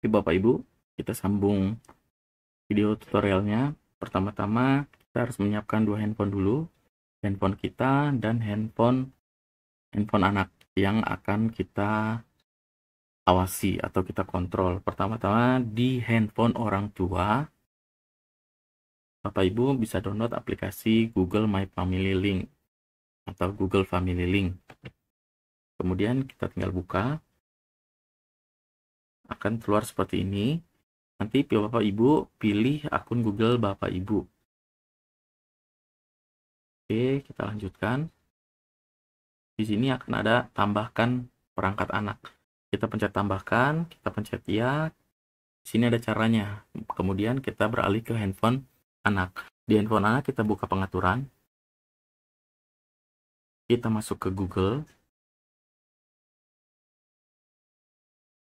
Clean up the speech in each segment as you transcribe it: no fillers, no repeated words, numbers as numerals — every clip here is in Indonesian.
Oke, Bapak Ibu, kita sambung video tutorialnya. Pertama-tama kita harus menyiapkan dua handphone dulu, handphone kita dan handphone anak yang akan kita awasi atau kita kontrol. Pertama-tama di handphone orang tua, Bapak Ibu bisa download aplikasi Google My Family Link atau Google Family Link. Kemudian kita tinggal buka, akan keluar seperti ini. Nanti Bapak Ibu pilih akun Google Bapak Ibu. Oke, kita lanjutkan. Di sini akan ada tambahkan perangkat anak. Kita pencet tambahkan, kita pencet ya. Di sini ada caranya. Kemudian kita beralih ke handphone anak. Di handphone anak kita buka pengaturan. Kita masuk ke Google.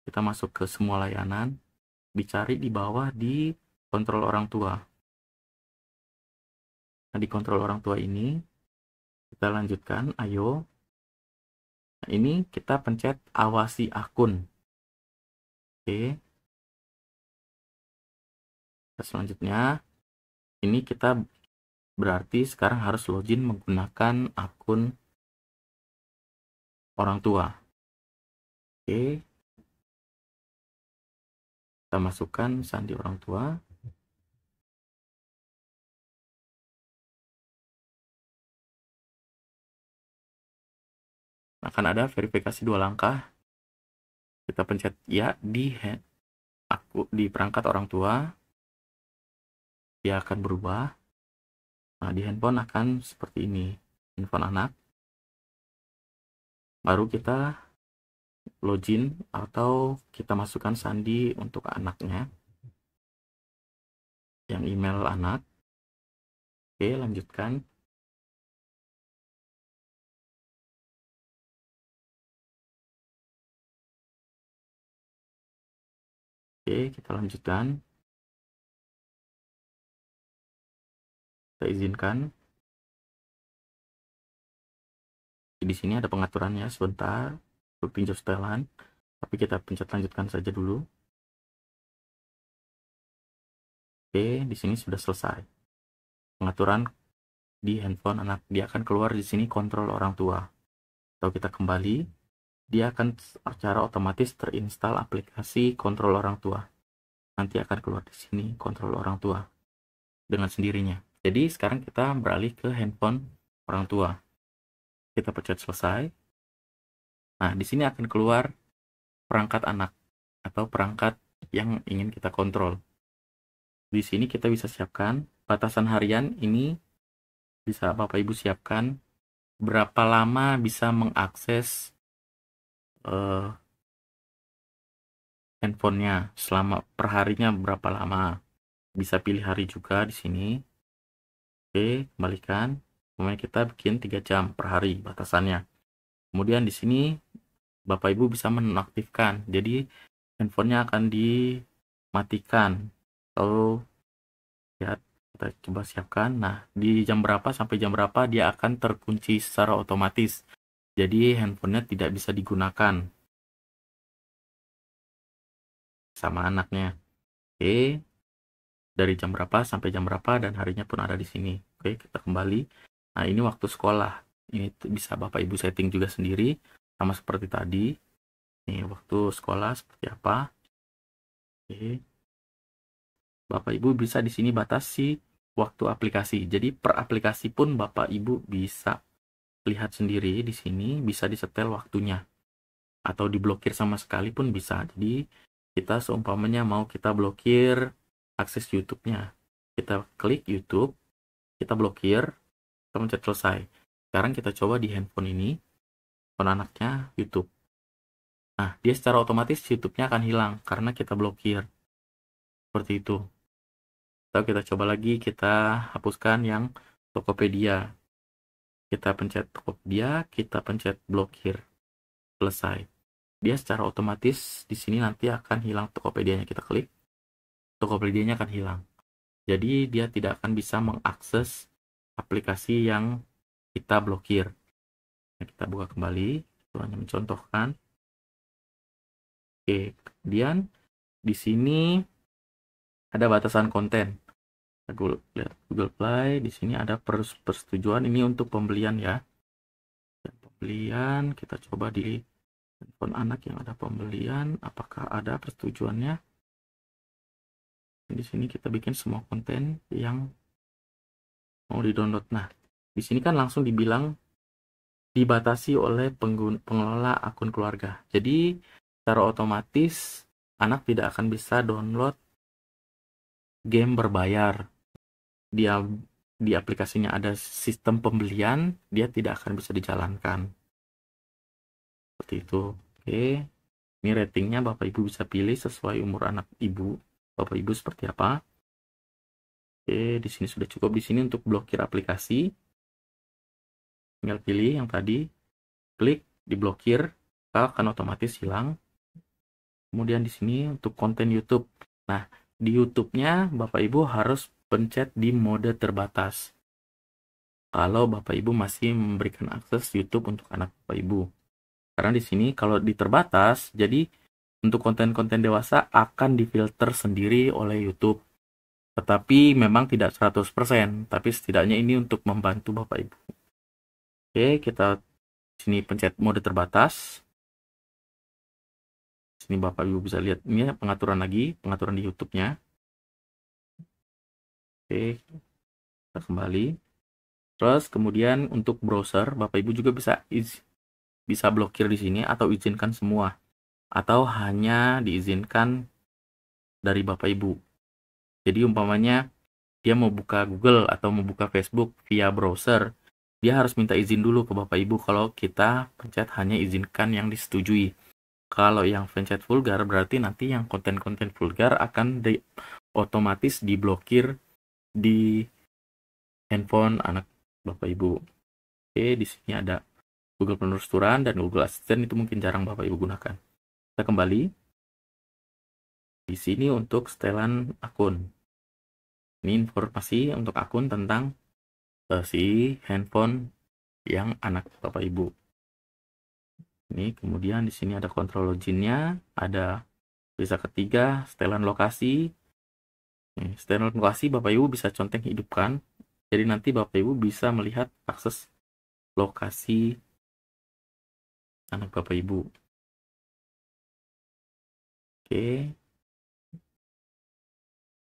Kita masuk ke semua layanan. Dicari di bawah di kontrol orang tua. Nah, di kontrol orang tua ini kita lanjutkan, ayo. Nah, ini kita pencet awasi akun. Oke. Selanjutnya ini kita berarti sekarang harus login menggunakan akun orang tua. Oke. Kita masukkan sandi orang tua. Akan ada verifikasi 2 langkah. Kita pencet ya di perangkat orang tua. Dia akan berubah. Nah, di handphone akan seperti ini. Handphone anak. Baru kita login atau kita masukkan sandi untuk anaknya. Yang email anak. Oke, lanjutkan. Oke, kita lanjutkan. Kita izinkan. Di sini ada pengaturannya sebentar untuk tinjau setelan, tapi kita pencet lanjutkan saja dulu. Oke, di sini sudah selesai pengaturan di handphone anak. Dia akan keluar di sini kontrol orang tua. Atau kita kembali, dia akan secara otomatis terinstall aplikasi kontrol orang tua. Nanti akan keluar di sini kontrol orang tua dengan sendirinya. Jadi sekarang kita beralih ke handphone orang tua. Kita pencet selesai. Nah, di sini akan keluar perangkat anak atau perangkat yang ingin kita kontrol. Di sini kita bisa siapkan batasan harian. Ini bisa Bapak Ibu siapkan berapa lama bisa mengakses handphonenya, selama perharinya berapa lama. Bisa pilih hari juga di sini. Oke, kembalikan. Kemudian kita bikin 3 jam per hari batasannya. Kemudian di sini Bapak Ibu bisa menonaktifkan. Jadi handphonenya akan dimatikan. Atau ya, kita coba siapkan. Nah, di jam berapa sampai jam berapa dia akan terkunci secara otomatis. Jadi handphonenya tidak bisa digunakan sama anaknya. Oke. Dari jam berapa sampai jam berapa dan harinya pun ada di sini. Oke, kita kembali. Nah, ini waktu sekolah. Ini bisa Bapak Ibu setting juga sendiri sama seperti tadi. Ini waktu sekolah seperti apa. Oke. Bapak Ibu bisa di sini batasi waktu aplikasi. Jadi per aplikasi pun Bapak Ibu bisa lihat sendiri di sini, bisa disetel waktunya. Atau diblokir sama sekali pun bisa. Jadi kita seumpamanya mau kita blokir akses YouTube-nya. Kita klik YouTube, kita blokir, kita pencet selesai. Sekarang kita coba di handphone ini, handphone anaknya YouTube. Nah, dia secara otomatis YouTube-nya akan hilang karena kita blokir. Seperti itu. Atau kita coba lagi, kita hapuskan yang Tokopedia. Kita pencet Tokopedia, kita pencet blokir. Selesai. Dia secara otomatis di sini nanti akan hilang Tokopedia-nya. Kita klik, Tokopedia-nya akan hilang. Jadi dia tidak akan bisa mengakses aplikasi yang kita blokir. Nah, kita buka kembali, itu hanya mencontohkan. Oke, kemudian Di sini ada batasan konten. Lihat Google Play, di sini ada persetujuan, ini untuk pembelian ya. Dan pembelian, kita coba di handphone anak yang ada pembelian, apakah ada persetujuannya. Di sini kita bikin semua konten yang mau di-download. Nah, di sini kan langsung dibilang dibatasi oleh pengelola akun keluarga. Jadi, secara otomatis anak tidak akan bisa download game berbayar. Di aplikasinya ada sistem pembelian, dia tidak akan bisa dijalankan. Seperti itu. Oke. Ini ratingnya Bapak Ibu bisa pilih sesuai umur anak Ibu. Bapak Ibu seperti apa? Oke, di sini sudah cukup. Di sini untuk blokir aplikasi. Tinggal pilih yang tadi. Klik diblokir, akan otomatis hilang. Kemudian di sini untuk konten YouTube. Nah, di YouTube-nya Bapak Ibu harus pencet di mode terbatas. Kalau Bapak Ibu masih memberikan akses YouTube untuk anak Bapak Ibu. Karena di sini kalau di terbatas, jadi untuk konten-konten dewasa akan difilter sendiri oleh YouTube. Tetapi memang tidak 100%, tapi setidaknya ini untuk membantu Bapak Ibu. Oke, kita sini pencet mode terbatas. Sini Bapak Ibu bisa lihat ini pengaturan lagi, pengaturan di YouTube-nya. Oke, kita kembali. Terus kemudian untuk browser, Bapak Ibu juga bisa blokir di sini atau izinkan semua, atau hanya diizinkan dari Bapak Ibu. Jadi umpamanya dia mau buka Google atau mau buka Facebook via browser, dia harus minta izin dulu ke Bapak Ibu. Kalau kita pencet hanya izinkan yang disetujui. Kalau yang pencet vulgar berarti nanti yang konten-konten vulgar akan otomatis diblokir di handphone anak Bapak Ibu. Oke, di sini ada Google penelusuran dan Google Assistant, itu mungkin jarang Bapak Ibu gunakan. Kita kembali. Di sini untuk setelan akun. Ini informasi untuk akun tentang si handphone yang anak Bapak Ibu. Ini kemudian di sini ada kontrol loginnya, ada bisa ketiga, setelan lokasi. Setelan lokasi Bapak Ibu bisa conteng hidupkan. Jadi nanti Bapak Ibu bisa melihat akses lokasi anak Bapak Ibu. Oke.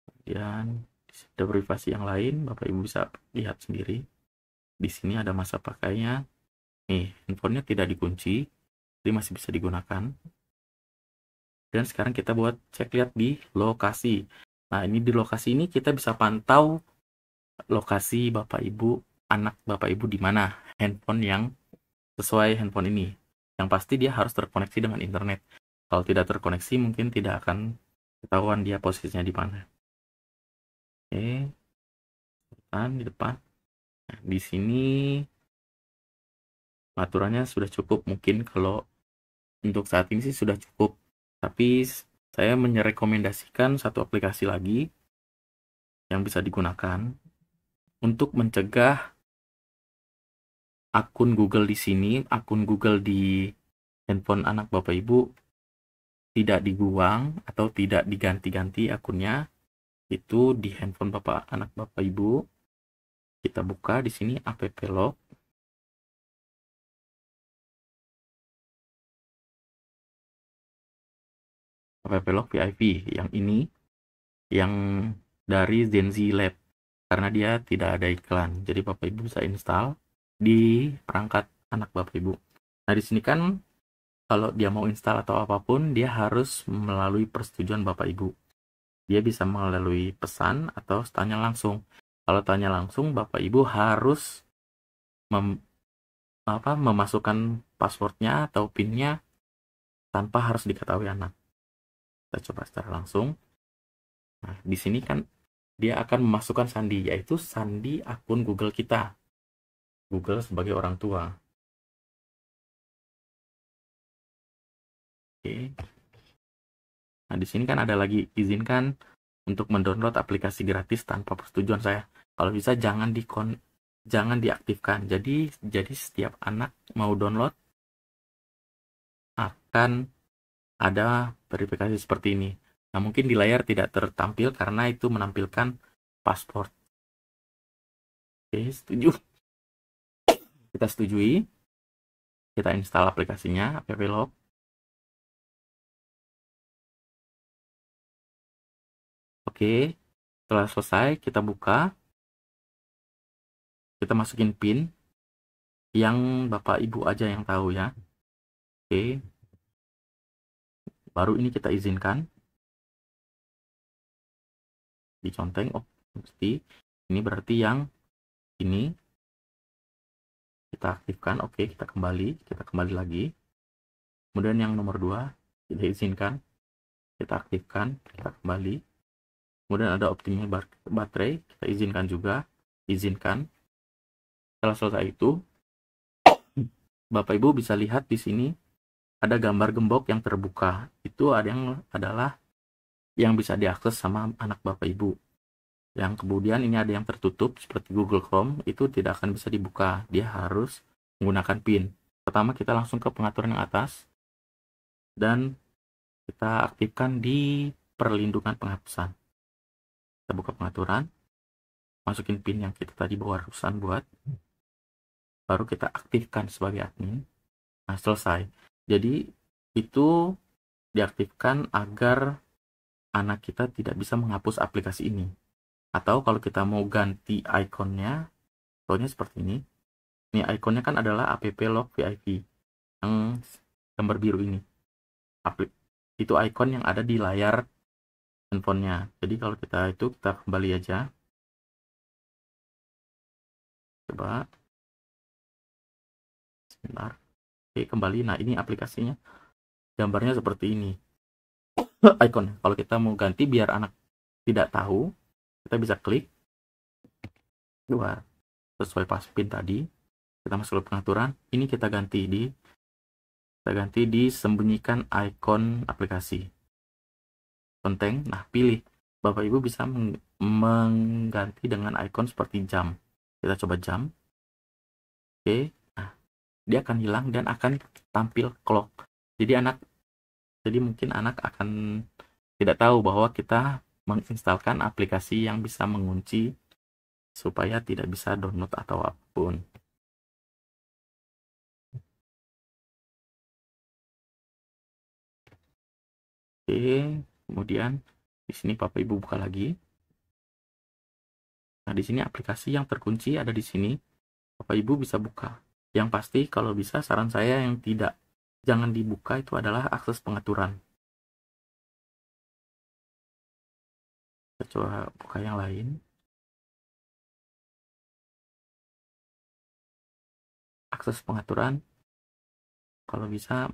Kemudian ada privasi yang lain, Bapak Ibu bisa lihat sendiri. Di sini ada masa pakainya. Nih, handphonenya tidak dikunci, jadi masih bisa digunakan. Dan sekarang kita buat cek lihat di lokasi. Nah, ini di lokasi ini kita bisa pantau lokasi Bapak Ibu, anak Bapak Ibu di mana handphone yang sesuai handphone ini. Yang pasti dia harus terkoneksi dengan internet. Kalau tidak terkoneksi mungkin tidak akan ketahuan dia posisinya di mana. Oke, di depan. Nah, di sini aturannya sudah cukup. Mungkin kalau untuk saat ini sih sudah cukup. Tapi saya merekomendasikan satu aplikasi lagi yang bisa digunakan untuk mencegah akun Google di sini, akun Google di handphone anak Bapak Ibu tidak dibuang atau tidak diganti-ganti akunnya. Itu di handphone anak Bapak Ibu. Kita buka di sini app lock. App lock VIP yang ini, yang dari Zenzi Lab, karena dia tidak ada iklan. Jadi Bapak Ibu bisa install di perangkat anak Bapak Ibu. Nah, di sini kan kalau dia mau install atau apapun, dia harus melalui persetujuan Bapak Ibu. Dia bisa melalui pesan atau tanya langsung. Kalau tanya langsung, Bapak Ibu harus memasukkan passwordnya atau PIN-nya tanpa harus diketahui anak. Kita coba secara langsung. Nah, di sini kan dia akan memasukkan sandi, yaitu sandi akun Google kita. Google sebagai orang tua. Oke. Nah, di sini kan ada lagi izinkan untuk mendownload aplikasi gratis tanpa persetujuan saya. Kalau bisa jangan diaktifkan. Jadi setiap anak mau download akan ada verifikasi seperti ini. Nah, mungkin di layar tidak tertampil karena itu menampilkan paspor. Oke, setuju. Kita setujui. Kita install aplikasinya, AppLog. Oke, setelah selesai kita buka. Kita masukin PIN yang Bapak Ibu aja yang tahu ya. Oke. Baru ini kita izinkan. Diconteng, oh mesti. Ini berarti yang ini. Kita aktifkan, oke, kita kembali lagi. Kemudian yang nomor 2, kita izinkan. Kita aktifkan, kita kembali. Kemudian ada optimal baterai, kita izinkan juga. Izinkan. Setelah selesai itu, Bapak Ibu bisa lihat di sini ada gambar gembok yang terbuka. Itu adalah yang bisa diakses sama anak Bapak Ibu. Yang kemudian ini ada yang tertutup seperti Google Chrome, itu tidak akan bisa dibuka. Dia harus menggunakan PIN. Pertama kita langsung ke pengaturan yang atas dan kita aktifkan di perlindungan penghapusan. Kita buka pengaturan, masukin PIN yang kita tadi barusan buat, baru kita aktifkan sebagai admin. Nah, selesai. Jadi itu diaktifkan agar anak kita tidak bisa menghapus aplikasi ini. Atau kalau kita mau ganti ikonnya, contohnya seperti ini. Ini ikonnya kan adalah AppLog VIP yang gambar biru ini. Itu ikon yang ada di layar handphonenya. Jadi kalau kita kembali aja. Coba. Sebentar. Oke, kembali. Nah, ini aplikasinya. Gambarnya seperti ini. Icon. Kalau kita mau ganti biar anak tidak tahu, kita bisa klik. Sesuai pas PIN tadi. Kita masuk ke pengaturan. Ini kita ganti di sembunyikan ikon aplikasi. Konteng. Nah, pilih. Bapak Ibu bisa mengganti dengan ikon seperti jam. Kita coba jam. Oke. Nah, dia akan hilang dan akan tampil clock. Jadi mungkin anak akan tidak tahu bahwa kita menginstalkan aplikasi yang bisa mengunci supaya tidak bisa download atau apapun. Oke, kemudian di sini Bapak Ibu buka lagi. Nah, di sini aplikasi yang terkunci ada di sini. Bapak Ibu bisa buka. Yang pasti kalau bisa saran saya yang jangan dibuka itu adalah akses pengaturan. Kita coba buka yang lain. Akses pengaturan kalau bisa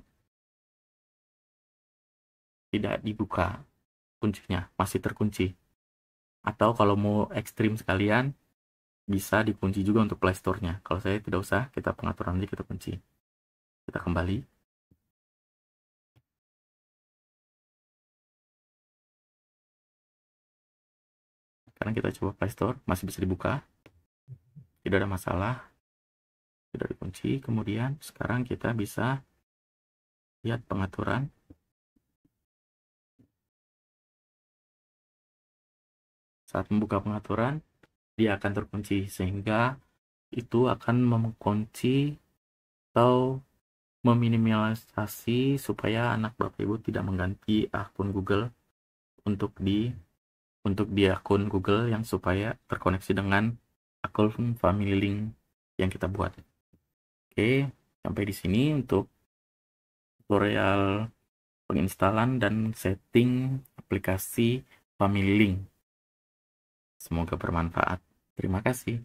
tidak dibuka, kuncinya masih terkunci. Atau kalau mau ekstrim sekalian bisa dikunci juga untuk Play Store-nya. Kalau saya tidak usah, kita pengaturan aja kita kunci. Kita kembali. Sekarang kita coba Play Store, masih bisa dibuka. Tidak ada masalah. Tidak dikunci. Kemudian sekarang kita bisa lihat pengaturan. Saat membuka pengaturan, dia akan terkunci sehingga itu akan mengunci atau meminimalisasi supaya anak Bapak Ibu tidak mengganti akun Google untuk di akun Google yang supaya terkoneksi dengan akun Family Link yang kita buat. Oke, sampai di sini untuk tutorial penginstalan dan setting aplikasi Family Link. Semoga bermanfaat. Terima kasih.